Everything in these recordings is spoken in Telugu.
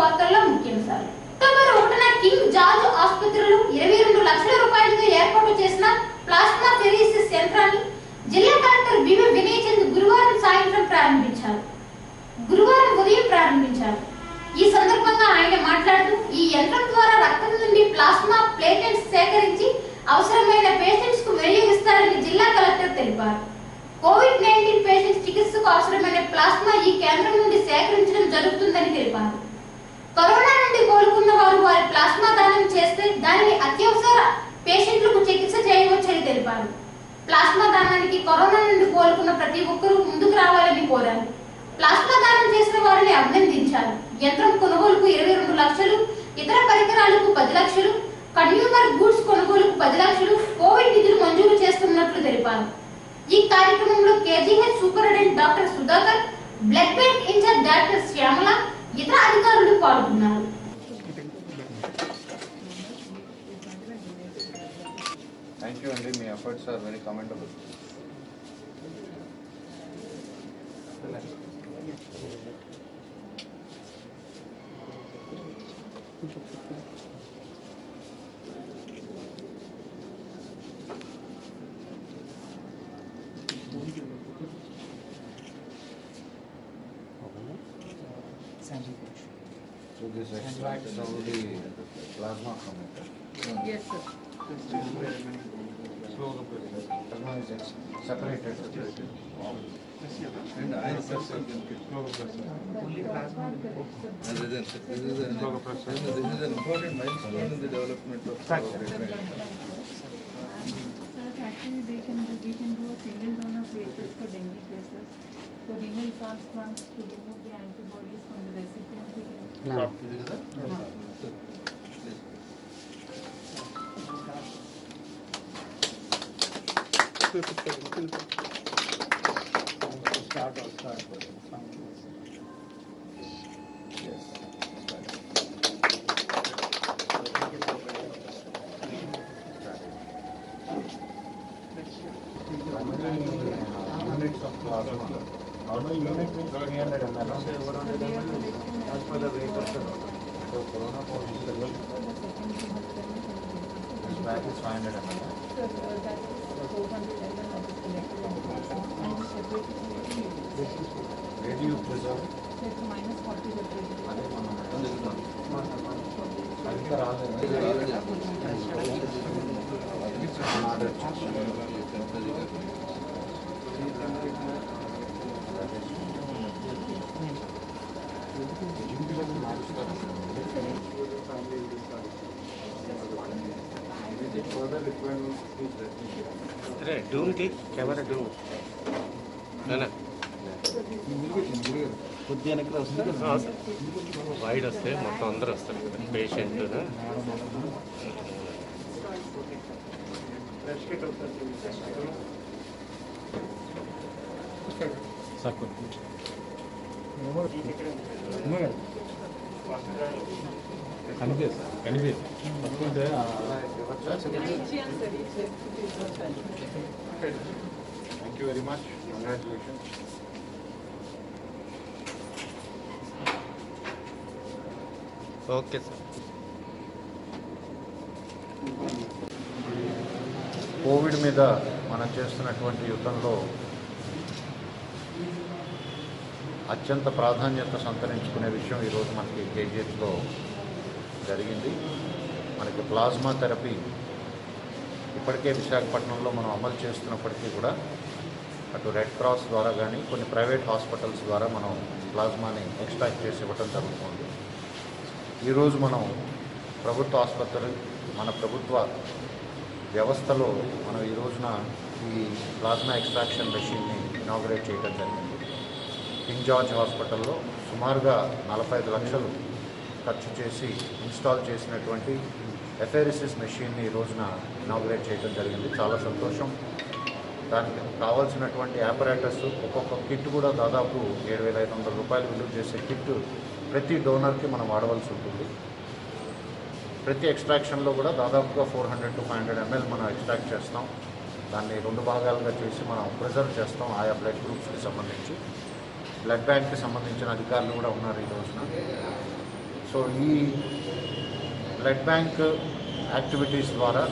వార్తల్లో ముఖ్యాంశాలు. అక్టోబర్ 1న కింగ్ జార్జ్ ఆసుపత్రిలో 22 లక్షల రూపాయలతో ఏర్పాటు చేసిన ప్లాస్మా ఫెరీసిస్ యంత్రాన్ని జిల్లా కలెక్టర్ బివి వినయ్ చంద్ గురువారం సాయంత్రం ఉదయం ప్రారంభించారు. ఈ సందర్భంగా ఆయన మాట్లాడుతూ ఈ యంత్రం ద్వారా రక్తం నుండి ప్లాస్మా ప్లేట్లెట్స్ సేకరించి అవసరమైన పేషెంట్స్ కు వినియోగిస్తారని జిల్లా కలెక్టర్ తెలిపారు. కోవిడ్-19 పేషెంట్స్ చికిత్సకు అవసరమైన ప్లాస్మా ఈ కేంద్రం నుండి సేకరించడం జరుగుతుందని తెలిపారు. కరోనా నుండి కోలుకున్న వారు వారి ప్లాస్మా దానం చేస్తే దానిని అత్యవసర పేషెంట్లకు చికిత్స చేయవచ్చని తెలిపారు. ప్లాస్మా దానానికి కరోనా నుండి కోలుకున్న ప్రతి ఒక్కరూ ముందుకు రావాలని కోరారు. ప్లాస్మా దానం చేసిన వారిని అభినందించారు. యంత్రం కొనుగోలుకు 22 లక్షలు, ఇతర పరికరాలకు 10 లక్షలు, కన్స్యూమర్ గూడ్స్ కొనుగోలుకు 10 లక్షలు కోవిడ్ నిధులు మంజూరు చేస్తున్నట్లు తెలిపారు. ఈ కార్యక్రమంలో KGH superintendent doctor Sudhakar, blood bank incharge doctor Shyamala, ఇతర అధికారులు పాల్గొన్నారు. Thank you, and my efforts are very commendable. So this extract is already plasma from it. Yes, sir. Plasma is separated. And I Only plasma. This is an important milestone in the development of Sir, actually we can do a single donor platelets for dengue cases. For renal transplants to remove the antibodies from the recipient. Units of plasma. Normal unit means 300 ml. As per the weight of the so corona positive level. This bag is 500 ml. Sir, that is 400 ml that is collected and separated. Where do you preserve? So it's -40 temperature. అదే మనం అది अरे डूम की कैमरा डूम है ना వైడ్ వస్తే మొత్తం అందరూ వస్తారు కదా patient Thank you very much. Congratulations. Okay sir. Covid మీద మనం చేస్తున్నటువంటి యుద్ధంలో అత్యంత ప్రాధాన్యత సంతరించుకునే విషయం ఈరోజు మనకి కేజీహెచ్లో జరిగింది. మనకి ప్లాస్మా థెరపీ ఇప్పటికే విశాఖపట్నంలో మనం అమలు చేస్తున్నప్పటికీ కూడా అటు రెడ్ క్రాస్ ద్వారా కానీ కొన్ని ప్రైవేట్ హాస్పిటల్స్ ద్వారా మనం ప్లాస్మాని ఎక్స్ట్రాక్ట్ చేసి ఇవ్వడం జరుగుతుంది. ఈరోజు మనం ప్రభుత్వ ఆసుపత్రి మన ప్రభుత్వ వ్యవస్థలో మనం ఈ రోజున ఈ ప్లాస్మా ఎక్స్ట్రాక్షన్ మెషిన్ని ఇనాగరేట్ చేయడం జరిగింది. కింగ్ జార్జ్ హాస్పిటల్లో సుమారుగా 45 లక్షలు ఖర్చు చేసి ఇన్స్టాల్ చేసినటువంటి ఎఫెరిసిస్ మెషిన్ని ఈ రోజున ఇనాగరేట్ చేయడం జరిగింది. చాలా సంతోషం. దానికి కావాల్సినటువంటి యాపరేటస్ ఒక్కొక్క కిట్ కూడా దాదాపు 7,500 రూపాయలు విలువ చేసే కిట్ ప్రతి డోనర్కి మనం వాడవలసి ఉంటుంది. ప్రతి ఎక్స్ట్రాక్షన్లో కూడా దాదాపుగా 400 to 500 ml మనం ఎక్స్ట్రాక్ట్ చేస్తాం. దాన్ని 2 భాగాలుగా చేసి మనం ప్రిజర్వ్ చేస్తాం. ఆయా బ్లడ్ గ్రూప్స్కి సంబంధించి బ్లడ్ బ్యాంక్కి సంబంధించిన అధికారులు కూడా ఉన్నారు ఈ రోజున. సో ఈ బ్లడ్ బ్యాంక్ యాక్టివిటీస్ ద్వారా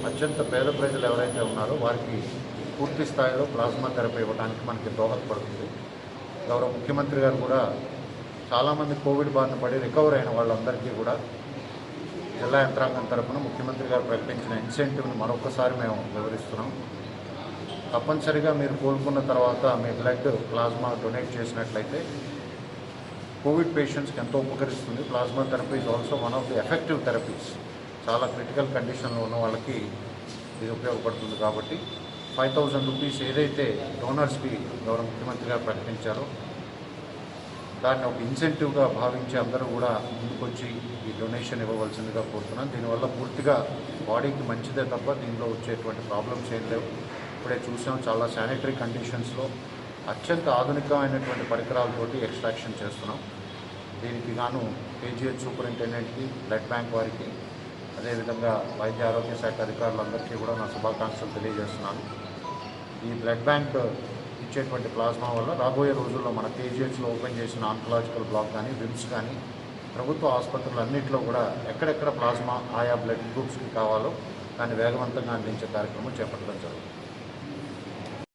అత్యంత పేద ప్రజలు ఎవరైతే ఉన్నారో వారికి పూర్తి స్థాయిలో ప్లాస్మా థెరపీ ఇవ్వడానికి మనకి దోహదపడుతుంది. గౌరవ ముఖ్యమంత్రి గారు కూడా చాలామంది కోవిడ్ బారిన పడి రికవర్ అయిన వాళ్ళందరికీ కూడా జిల్లా యంత్రాంగం తరఫున ముఖ్యమంత్రి గారు ప్రకటించిన ఇన్సెంటివ్ని మరొకసారి మేము వివరిస్తున్నాం. తప్పనిసరిగా మీరు కోలుకున్న తర్వాత మీ బ్లడ్ ప్లాస్మా డొనేట్ చేసినట్లయితే కోవిడ్ పేషెంట్స్కి ఎంతో ఉపకరిస్తుంది. Plasma therapy is also one of the effective therapies. చాలా క్రిటికల్ కండిషన్లో ఉన్న వాళ్ళకి ఇది ఉపయోగపడుతుంది. కాబట్టి 5,000 రూపీస్ ఏదైతే డోనర్స్కి గౌరవ ముఖ్యమంత్రి గారు ప్రకటించారో దాన్ని ఒక ఇన్సెంటివ్గా భావించి అందరూ కూడా ముందుకొచ్చి ఈ డొనేషన్ ఇవ్వవలసిందిగా కోరుతున్నాను. దీనివల్ల పూర్తిగా బాడీకి మంచిదే తప్ప దీనిలో వచ్చేటువంటి ప్రాబ్లమ్స్ ఏం లేవు. ఇప్పుడే చూసాం, చాలా శానిటరీ కండిషన్స్లో అత్యంత ఆధునికమైనటువంటి పరికరాలతోటి ఎక్స్ట్రాక్షన్ చేస్తున్నాం. దీనికి గాను కేజీహెచ్ సూపరింటెండెంట్కి, బ్లడ్ బ్యాంక్ వారికి, అదేవిధంగా వైద్య ఆరోగ్య శాఖ అధికారులందరికీ కూడా నా శుభాకాంక్షలు తెలియజేస్తున్నాను. ఈ బ్లడ్ బ్యాంక్ ఇచ్చేటువంటి ప్లాస్మా వల్ల రాబోయే రోజుల్లో మన కేజీహెచ్లో ఓపెన్ చేసిన ఆంకలాజికల్ బ్లాక్ కానీ, విమ్స్ కానీ, ప్రభుత్వ ఆసుపత్రులు అన్నింటిలో కూడా ఎక్కడెక్కడ ప్లాస్మా ఆయా బ్లడ్ గ్రూప్స్కి కావాలో దాన్ని వేగవంతంగా అందించే కార్యక్రమం చేపట్టడం జరుగుతుంది.